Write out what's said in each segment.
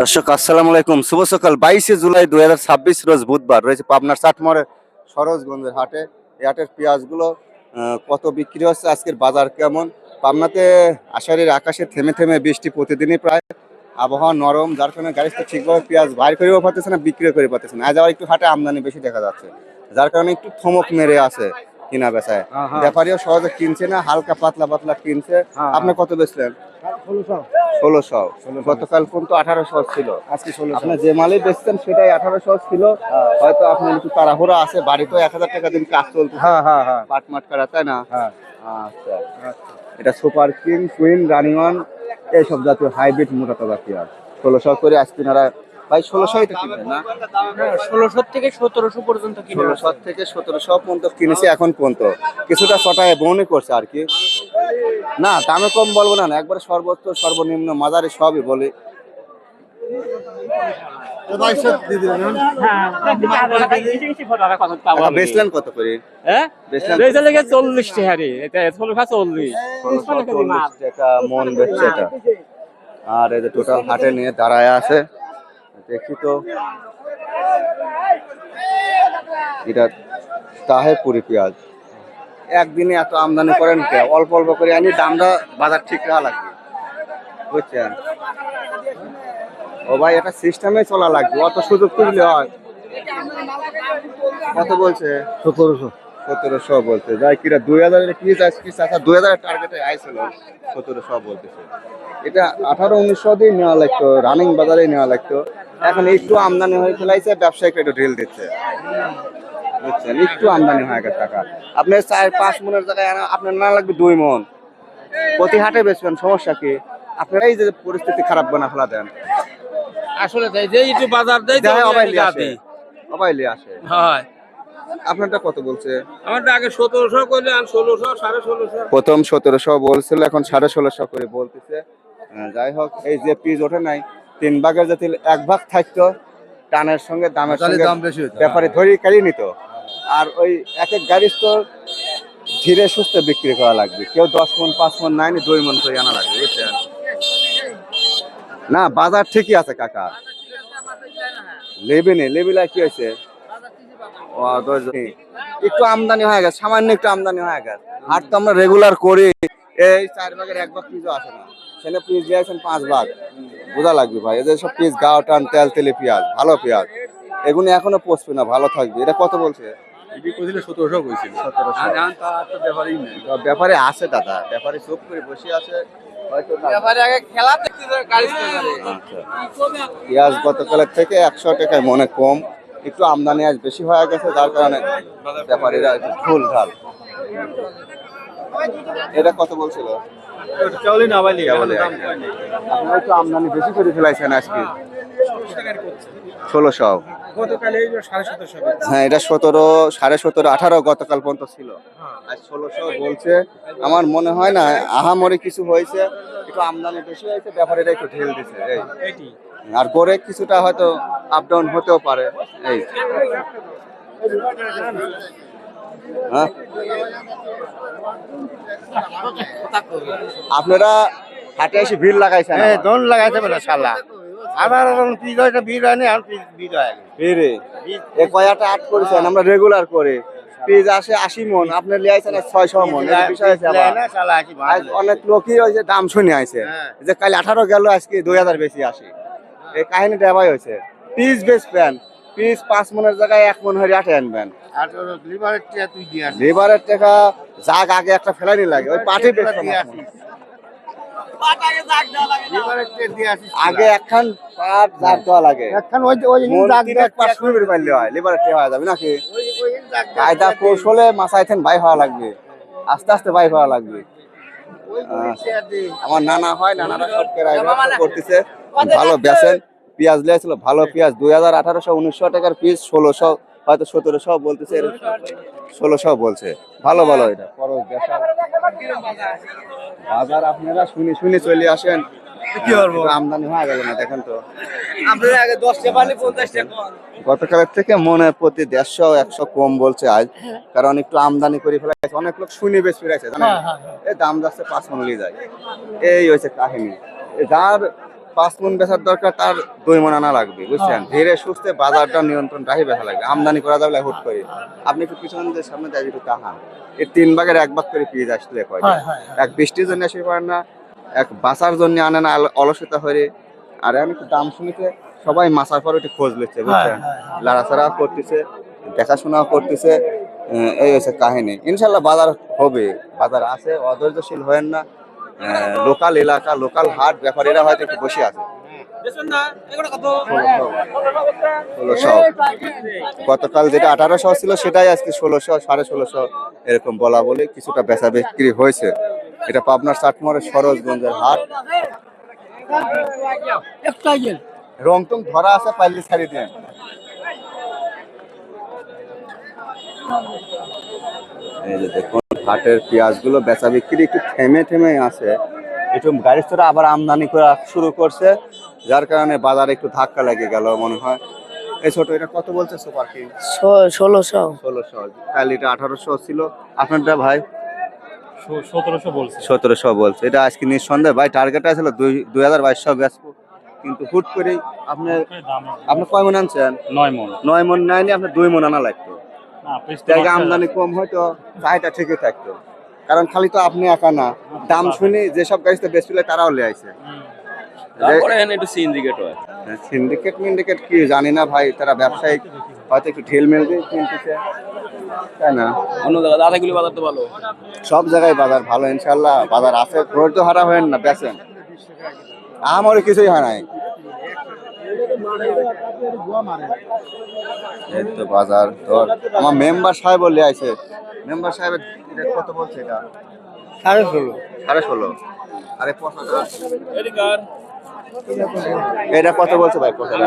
দর্শক আসসালামু আলাইকুম, শুভ সকাল। 22শে জুলাই 2026 রোজ বুধবার রয়েছে পাবনার চাটমোড়ের সরোজগঞ্জের হাটে। এই হাটের পেঁয়াজগুলো কত বিক্রি হচ্ছে, আজকের বাজার কেমন। পাবনাতে আষাঢ়ের আকাশে থেমে থেমে বৃষ্টি প্রতিদিনই প্রায়, আবহাওয়া নরম, যার কারণে গাড়িতে ঠিকভাবে পেঁয়াজ বাইর করেও পারতেছে না, বিক্রিও করে পারতেছে না। আজ আবার একটু হাটে আমদানি বেশি দেখা যাচ্ছে, যার কারণে একটু থমক মেরে আছে কিনা বেচায়। ব্যাপারীও সহজে কিনছে না, হালকা পাতলা পাতলা কিনছে। আপনি কত বেচলেন? 1600। গতকাল কিন্তু 1800 ছিল, আজকে 1600। আপনি যে মালই বেচছেন সেটাই 1800 ছিল। হয়তো আপনার একটু তাড়াহুড়া আছে, বাড়িতেও 1000 টাকা দিন কাজ চলছে। পাট মাট করা, তাই না? আচ্ছা, এটা super king, queen, running one, এইসব জাতীয় হাইব্রিড মোটা তাজা পেঁয়াজ 1600 করে আজকে নারা ভাই। 1600 তো কিনবেন না? 1600 থেকে 1700 পর্যন্ত কিনে, 1600 থেকে 1700 পর্যন্ত কিনেছে এখন পর্যন্ত। কিছুটা ছটায় বনে করছে আর কি। না দামে কম বলবো না, একবারে সর্বোচ্চ সর্বনিম্ন মাঝারি সবই বলি। বেচলেন কত করে? টাকা মন বেচছে এটা। আর এই যে টোটাল হাটে নিয়ে দাঁড়ায় আছে, দেখি তো এটা তাহেরপুরি পেঁয়াজ। একদিনে এত আমদানি করেন কে? অল্প অল্প করে আনি, দামটা বাজার ঠিক রাখা লাগবে, বুঝছেন? ও ভাই, এটা সিস্টেমে চলা লাগবে, অত সুযোগ তুললে হয়। কত বলছে? 1700 বলছে। যাই কিরা 2000 পিস আজকে, 2000 টার্গেটে আইছিল, 1700 বলতেছে। এটা 1800-1900 দিয়ে নেওয়া লাগতো, রানিং বাজারে নেওয়া লাগতো। এখন একটু আমদানি হয়ে ফেলাইছে, ব্যবসায়ীকে একটু ঢিল দিচ্ছে, বুঝছেন? একটু আমদানি হয়ে গেছে টাকা। আপনার 4-5 মনের জায়গায় আপনার না লাগবে 2 মন। প্রতি হাটে বেচবেন, সমস্যা কি? আপনারা এই যে পরিস্থিতি খারাপ বানা ফেলা দেন। আসলে যে একটু বাজার দেয় তো অবাইলি আসে। হয়। আপনারটা কত বলছে? আমারটা আগে 1700 কইলে, আর 1600, 1650। প্রথম 1700 বলছিল, এখন 1650 করে বলতেছে। যাই হোক, এই যে পিস ওঠে নাই, 3 ভাগের যদি 1 ভাগ থাকতো, টানের সঙ্গে দামের সঙ্গে ব্যাপারে ধরি কারি নিত। আর ওই এক এক গাড়ি তো ধীরে সুস্থে বিক্রি করা লাগবে। কেউ 10 মন 5 মন নাইনি, 2 মন করে আনা লাগবে, বুঝছেন? না বাজার ঠিকই আছে কাকা। লেবিলা কি হয়েছে? একটু আমদানি হয়ে গেছে, সামান্য একটু আমদানি হয়ে গেছে। হাট তো আমরা রেগুলার করি, এই 4 ভাগের 1 ভাগ পিসও আসে না। সেখানে পিস দিয়েছেন 5 ভাগ, বোঝা লাগবে ভাই। এদের সব পিস গাও টান, তেল তেলে পেঁয়াজ, ভালো পেঁয়াজ, এগুলো এখনো পচবে না, ভালো থাকবে। এটা কত বলছে? 1700 কইছিল। 1700 ব্যাপারে আছে দাদা, ব্যাপারে চুপ করে বসে আছে। পেঁয়াজ গতকালের থেকে 100 টাকায় মনে কম, একটু আমদানি আজ বেশি হয়ে গেছে, যার কারণে ব্যাপারীরা একটু ঢুল ঢাল। এটা কত বলছিল? আপনারা একটু আমদানি বেশি করে ফেলাইছেন আজকে। 1600। হ্যাঁ, এটা 17, 17.5, 18 গতকাল পর্যন্ত ছিল, আজ 1600 বলছে। আমার মনে হয় না আহামরি কিছু হয়েছে, একটু আমদানি বেশি হয়েছে, ব্যাপারীরা একটু ঢেল দিছে। আর গড়ে কিছুটা হয়তো আপ ডাউন হতেও পারে। এই হ্যাঁ, আপনারা হাটে এসে ভিড় লাগাইছেন? দোন লাগাইছে বলে শালা আবার পিস হয়তো ভিড় হয়নি, আর ভিড় হয় ভিড়ে এ কয়াটা আট করেছেন, আমরা রেগুলার করে পিস আসে 80 মন, আপনি লিয়াইছেন 600 মন। বিষয় আছে অনেক লোকই ওই যে দাম শুনে আইছে, যে কাল 18 গেল, আজকে 2000 বেশি আসে। এই কাহিনীটা এবার হয়েছে। পিস বেশ প্যান, পিস 5 মনের জায়গায় 1 মন হয়ে আটে আনবেন। লিভারের টাকা জাগ আগে একটা ফেলানি লাগে, ওই পাটি বেশ আগে একখান পাট জাগ দেওয়া লাগে, লিভারের টাকা হয়ে যাবে নাকি? কায়দা কৌশলে মাছাইতেন ভাই হওয়া লাগবে, আস্তে আস্তে ভাই হওয়া লাগবে। আমার নানা হয়, নানারা সব করতেছে, ভালো বেচেন। পেঁয়াজ লিয়েছিল ভালো পেঁয়াজ, 2000, 1800, 1900 টাকার পিস, 1600 হয়তো 1700 বলতেছে, 1600 বলছে। ভালো ভালো এটা খরচ বাজার, আপনারা শুনে শুনে চলে আসেন। কি করবো একটু আমদানি হয়ে গেল না দেখেন তো। আপনার আগে 10টা পানি 50টা কম গতকালের থেকে মনে প্রতি 150-100 কম বলছে আজ, কারণ একটু আমদানি করে ফেলাইছে, অনেক লোক শুনি বেশ ফিরাইছে জানেন, এই দাম যাচ্ছে 5 মন নিয়ে যায়, এই হয়েছে কাহিনী। যার 5 মন বেচার দরকার তার 2 মন আনা লাগবে, বুঝছেন, ধীরে সুস্থে বাজারটা নিয়ন্ত্রণ রাখি বেচা লাগবে, আমদানি করা যাবে হুট করে। আপনি একটু পিছনে যে সামনে যাই একটু তাহান, এই 3 ভাগের 1 ভাগ করে পেয়ে আসলে কয়, এক বৃষ্টির জন্য আসে পারেন না, এক বাঁচার জন্য আনে না, অলসতা হয়ে। আর আমি একটু দাম শুনিতে সবাই মাছার পর একটু খোঁজ নিচ্ছে, বুঝছেন, লাড়াছাড়া করতেছে, দেখাশোনা করতেছে, এই হচ্ছে কাহিনী। ইনশাল্লাহ বাজার হবে, বাজার আছে, অধৈর্যশীল হয়েন না। লোকাল এলাকা, লোকাল হাট ব্যাপারীরা হয়তো একটু বসে আছে। 1600 গতকাল যেটা 1800 ছিল সেটাই আজকে 1600, 1650 এরকম বলা বলে কিছুটা বেচা বিক্রি হয়েছে। এটা পাবনার চাটমোহরের সরোজগঞ্জের হাট। রং টং ধরা আছে, পাইলে ছাড়ি দেন। এই যে দেখুন হাটের পেঁয়াজগুলো বেচা বিক্রি একটু থেমে থেমে আছে, একটু গাড়ি চড়া আবার আমদানি করা শুরু করছে, যার কারণে বাজারে একটু ধাক্কা লেগে গেল মনে হয়। এই ছোট এটা কত বলছে সুপার কিং? 1600 1600, কাল এটা 1800 ছিল, আপনারটা ভাই 1700 বলছে। 1700 বলছে। এটা আজকে নিঃসন্দেহে ভাই টার্গেট ছিল 2200 বেচবো, কিন্তু হুট করে আপনি আপনি কয় মন আনছেন? 9 মন। 9 মন নেয়নি, আপনার 2 মন আনা লাগতো। জায়গা আমদানি কম হয়তো চাহিদা ঠিকই থাকতো, কারণ খালি তো আপনি একা না, দাম শুনি যেসব গাড়িতে বেশি তারাও লে আইছে। তারপরে এখানে একটু সিন্ডিকেট হয়। সিন্ডিকেট মিন্ডিকেট কি জানি না ভাই, তারা ব্যবসায়িক হয়তো একটু ঢিল মেল দিয়ে কিনতেছে, তাই না? অন্য জায়গায় দাদাগুলি বাজার তো ভালো। সব জায়গায় বাজার ভালো, ইনশাল্লাহ বাজার আছে, ধৈর্য হারা হবেন না, বেচেন। আমারও কিছুই হয় নাই, এই তো বাজার তোর। আমার মেম্বার সাহেব বলে আছে, মেম্বার সাহেবের এটা কত বলছে? এটা 16.5 16.5। আরে পচাটা এটা কত বলছে ভাই? পচাটা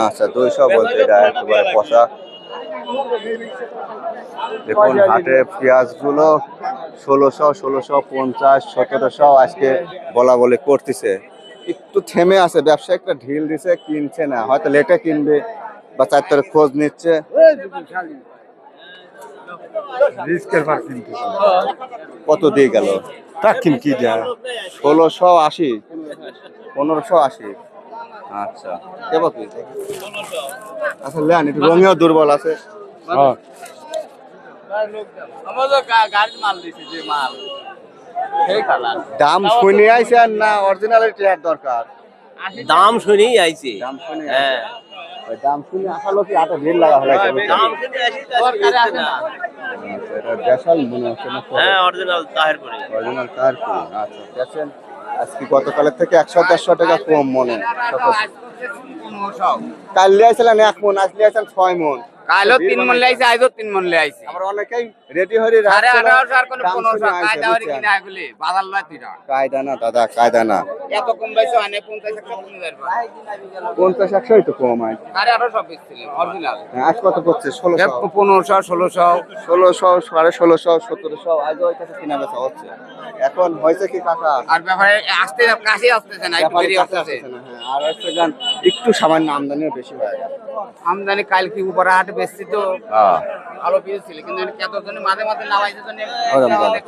আচ্ছা 200 বলছে, এটা একেবারে পচা। দেখুন হাটে পেঁয়াজ গুলো 1600, 1650, 1700 আজকে বলা বলে করতেছে, একটু থেমে আছে, ব্যবসায়িকটা ঢিল দিছে, কিনছে না, হয়তো লেটে কিনবে বা চারটার খোঁজ নিচ্ছে। কত দিয়ে গেল? কি দেয় 1680, 1580। আচ্ছা কেবল কি আচ্ছা লেন, একটু রঙেও দুর্বল আছে। দাম শুনে আইছেন না অরিজিনালিটি আর দরকার? দাম শুনেই আইছি। দাম শুনে, হ্যাঁ ওই দাম শুনে আসালো কি আটা ভিড় লাগা হলো? দাম শুনে আসি দরকার আছে না। এটা দেশাল মনে হচ্ছে না? হ্যাঁ অরিজিনাল তাহেরপুরি। অরিজিনাল কার কি? আচ্ছা দেখেন আজকে গতকালের থেকে 100-150 টাকা কম মনে। কাল লিয়েছিলেন 1 মন, আজ লিয়েছেন 6 মন। কালো 3 মন লাইছে, আজও 3 মন লাইছে। আবার অনেকেই রেডি হয়ে রাখছে, 1800 আর কোন 1500 কায়দা হরি কিনা এগুলি বাজার লয় তিরা। কায়দা না দাদা, কায়দা না। এত কম পাইছো মানে 50 টাকা কম যাবে। 50-100 তো কম হয়। 1850 বেচছিল অরিজিনাল। আজ কত করছে? 1600, 1500 1600 1600, 1650, 1700 আজও ওই কাছে কিনা বেচা হচ্ছে। এখন হয়েছে কি কাকা, আর ব্যাপারে আসতে কাছে আসতেছে না, একটু দেরি আসতেছে। হ্যাঁ, আর হচ্ছে গান একটু সামান্য আমদানিও বেশি হয়ে গেল। আমদানি কাল কি উপরে হাট বেচছি তো হ্যাঁ ভালো পেয়েছিল, কিন্তু কত জনে মাঝে মাঝে নামাইছে জন্য ওরকম কথা।